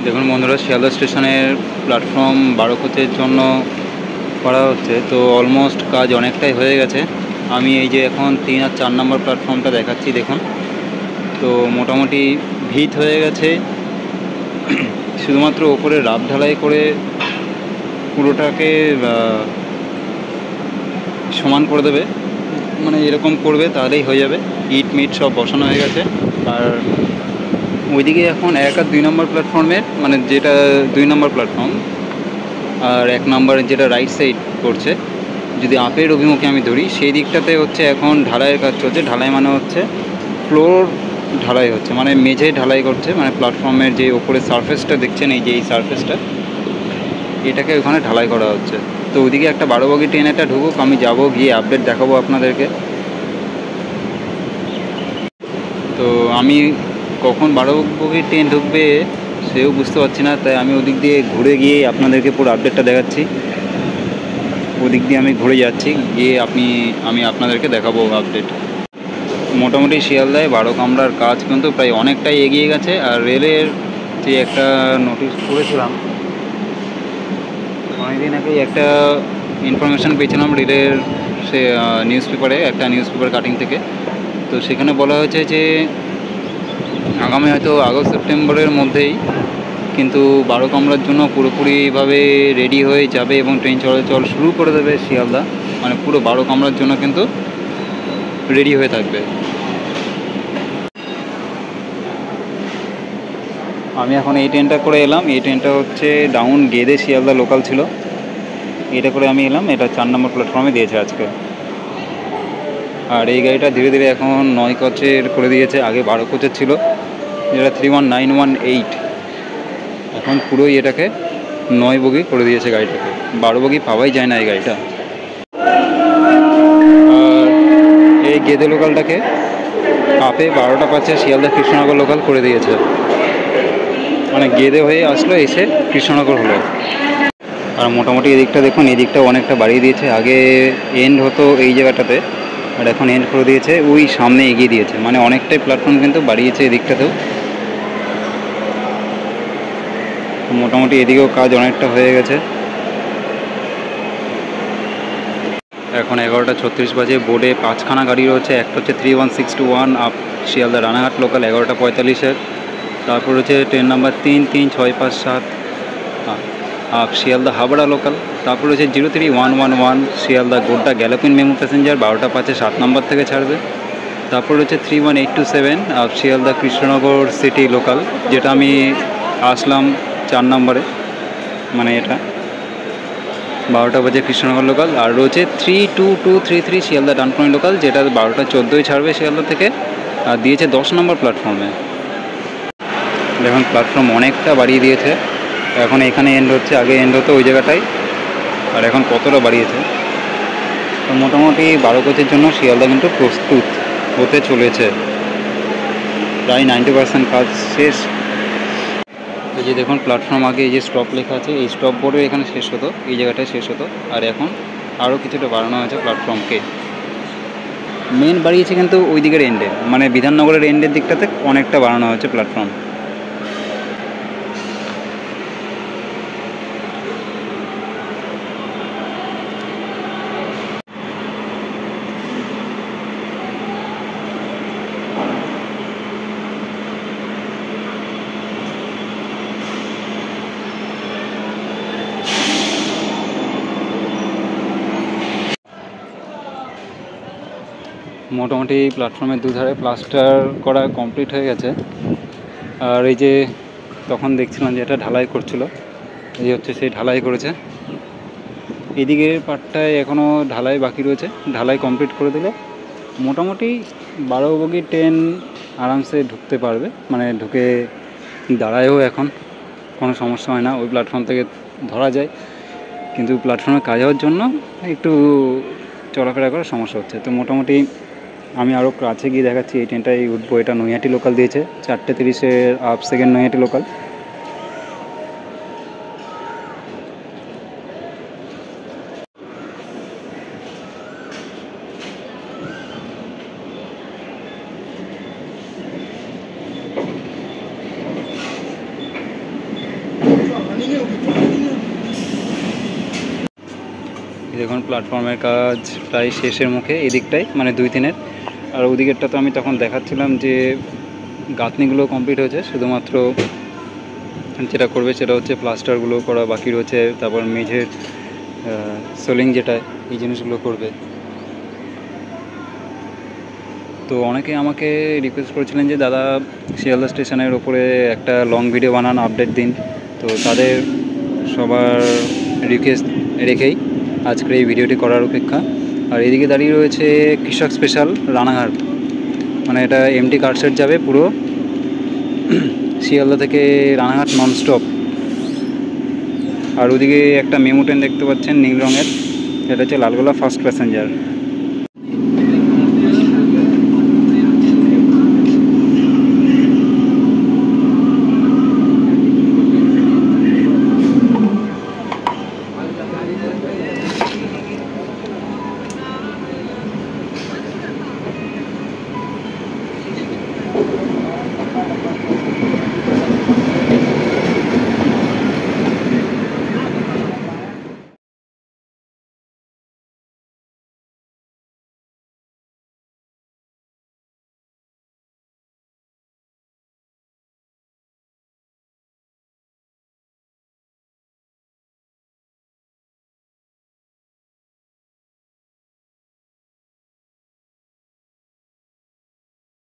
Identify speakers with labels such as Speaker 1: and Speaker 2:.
Speaker 1: দেখুন বন্ধুরা, শিয়ালদা স্টেশনের প্ল্যাটফর্ম 12 কোচের জন্য করা হচ্ছে। তো অলমোস্ট কাজ অনেকটাই হয়ে গেছে। আমি এই যে এখন 3 আর 4 নম্বর প্ল্যাটফর্মটা দেখাচ্ছি দেখুন। তো মোটামুটি ভিত হয়ে গেছে, শুধুমাত্র ওপরে রাব ঢালাই করে পুরোটাকে সমান করে দেবে, মানে এরকম করবে তাহলেই হয়ে যাবে। ইট মিট সব বসানো হয়ে গেছে। আর ওইদিকে এখন 1 আর 2 নম্বর প্ল্যাটফর্মের, মানে যেটা 2 নম্বর প্ল্যাটফর্ম আর 1 নম্বরের যেটা রাইট সাইড করছে, যদি আপের অভিমুখে আমি ধরি, সেই দিকটাতে হচ্ছে এখন ঢালাইয়ের কাজ চলছে। ঢালাই মানে হচ্ছে ফ্লোর ঢালাই হচ্ছে, মানে মেঝে ঢালাই করছে, মানে প্ল্যাটফর্মের যে ওপরে সারফেসটা দেখছেন, এই যে এই সারফেসটা, এটাকে ওখানে ঢালাই করা হচ্ছে। তো ওইদিকে একটা 12 বগি ট্রেন একটা ঢুকুক, আমি যাব, গিয়ে আপডেট দেখাবো আপনাদেরকে। তো আমি কখন 12 বগির ট্রেন ঢুকবে সেও বুঝতে পারছি না, তাই আমি ওদিক দিয়ে ঘুরে গিয়ে আপনাদেরকে পুরো আপডেটটা দেখাচ্ছি। ওদিক দিয়ে আমি ঘুরে যাচ্ছি, গিয়ে আমি আপনাদেরকে দেখাবো আপডেট। মোটামুটি শিয়ালদায় 12 কামরার কাজ কিন্তু প্রায় অনেকটাই এগিয়ে গেছে। আর রেলের যে একটা নোটিশ করেছিলাম অনেকদিন আগেই, একটা ইনফরমেশান পেয়েছিলাম রেলের সে নিউজ পেপারে, একটা নিউজ পেপার কাটিং থেকে। তো সেখানে বলা হয়েছে যে আগামী হয়তো আগস্ট সেপ্টেম্বরের মধ্যেই কিন্তু 12 কামরার জন্য পুরোপুরিভাবে রেডি হয়ে যাবে এবং ট্রেন চলাচল শুরু করে দেবে শিয়ালদা। মানে পুরো 12 কামরার জন্য কিন্তু রেডি হয়ে থাকবে। আমি এখন এই ট্রেনটা করে এলাম। এই ট্রেনটা হচ্ছে ডাউন গেদে শিয়ালদা লোকাল ছিল, এটা করে আমি এলাম। এটা 4 নম্বর প্ল্যাটফর্মে দিয়েছে আজকে। আর এই গাড়িটা ধীরে ধীরে এখন 9 কোচের করে দিয়েছে, আগে 12 কোচের ছিল, যেটা 31918। এখন পুরোই এটাকে 9 বগি করে দিয়েছে গাড়িটাকে। 12 বগি পাওয়াই যায় না এই গাড়িটা। আর এই গেদে লোকালটাকে আপে 12টা 5-এ শিয়ালদা কৃষ্ণনগর লোকাল করে দিয়েছে, মানে গেদে হয়ে আসলো, এসে কৃষ্ণনগর হলো। আর মোটামুটি এদিকটা দেখুন, এই দিকটা অনেকটা বাড়িয়ে দিয়েছে। আগে এন্ড হতো এই জায়গাটাতে, আর এখন এন্ড করে দিয়েছে, ওই সামনে এগিয়ে দিয়েছে, মানে অনেকটাই প্ল্যাটফর্ম কিন্তু বাড়িয়েছে এদিকটাতেও। মোটামুটি এদিকেও কাজ অনেকটা হয়ে গেছে। এখন 11টা 36 বাজে। বোর্ডে 5খানা গাড়ি রয়েছে। একটা হচ্ছে 31621 আপ শিয়ালদা রানাঘাট লোকাল 11টা 45-এর। তারপর হচ্ছে train number 33657 up Sealdah Habra local. তারপর হচ্ছে 03111 Sealdah Godda galloping MEMU passenger 12টা 5-এ 7 নম্বর থেকে ছাড়বে। তারপর হচ্ছে 31827 up Sealdah Krishnanagar city local, যেটা আমি আসলাম 4 নম্বরে, মানে এটা 12টা বাজে কৃষ্ণনগর লোকাল। আর রয়েছে 32233 শিয়ালদা ডানকুনি লোকাল, যেটা 12টা 14-ই ছাড়বে শিয়ালদা থেকে, আর দিয়েছে 10 নম্বর প্ল্যাটফর্মে। দেখুন প্ল্যাটফর্ম অনেকটা বাড়িয়ে দিয়েছে। এখন এখানে এন্ড হচ্ছে, আগে এন্ড হতো ওই জায়গাটায়, আর এখন কতটা বাড়িয়েছে। তো মোটামুটি 12 কোচের জন্য শিয়ালদা কিন্তু প্রস্তুত হতে চলেছে। প্রায় 90% কাজ শেষ। এই যে দেখুন প্ল্যাটফর্ম, আগে এই যে স্টপ লেখা আছে, এই স্টপ বোর্ডে এখানে শেষ হতো, এই জায়গাটায় শেষ হতো। আর এখন আরও কিছুটা বাড়ানো হয়েছে প্ল্যাটফর্মকে। মেন বাড়িয়েছে কিন্তু ওই দিকের এন্ডে, মানে বিধাননগরের এন্ডের দিকটাতে অনেকটা বাড়ানো হয়েছে প্ল্যাটফর্ম। মোটামুটি প্ল্যাটফর্মের দুধারে প্লাস্টার করা কমপ্লিট হয়ে গেছে। আর এই যে তখন দেখছিলাম যে এটা ঢালাই করছিল, এই হচ্ছে সেই ঢালাই করেছে। এদিকের পার্টটায় এখনও ঢালাই বাকি রয়েছে, ঢালাই কমপ্লিট করে দিলে মোটামুটি 12 বগি ট্রেন আরামসে ঢুকতে পারবে, মানে ঢুকে দাঁড়ায়ও এখন কোনো সমস্যা হয় না। ওই প্ল্যাটফর্ম থেকে ধরা যায়, কিন্তু প্ল্যাটফর্মে কাজ হওয়ার জন্য একটু চলাফেরা করার সমস্যা হচ্ছে। তো মোটামুটি আমি আরও কাছে গিয়ে দেখাচ্ছি। এই ট্রেনটাই উঠবো, এটা নৈহাটি লোকাল দিয়েছে, 4টে 30-এর আপ সেকেন্ড নৈহাটি লোকাল। দেখুন প্ল্যাটফর্মের কাজ প্রায় শেষের মুখে, এদিকটাই মানে 2-3-এর, আর ওদিকেরটা তো আমি তখন দেখাচ্ছিলাম যে গাঁথনিগুলো কমপ্লিট হয়েছে, শুধুমাত্র যেটা করবে সেটা হচ্ছে প্লাস্টারগুলো করা বাকি রয়েছে, তারপর মেঝের সোলিং যেটা এই জিনিসগুলো করবে। তো অনেকে আমাকে রিকোয়েস্ট করেছিলেন যে দাদা শিয়ালদা স্টেশনের ওপরে একটা লং ভিডিও বানান, আপডেট দিন। তো তাদের সবার রিকোয়েস্ট রেখেই আজকের এই ভিডিওটি করার অপেক্ষা। আর এদিকে দাঁড়িয়ে রয়েছে কৃষক স্পেশাল রানাঘাট, মানে এটা এমটি কারসেট যাবে পুরো শিয়ালদা থেকে রানাঘাট ননস্টপ। আর ওদিকে একটা মেমো ট্রেন দেখতে পাচ্ছেন নীল রঙের, এটা হচ্ছে লালগোলা ফার্স্ট প্যাসেঞ্জার।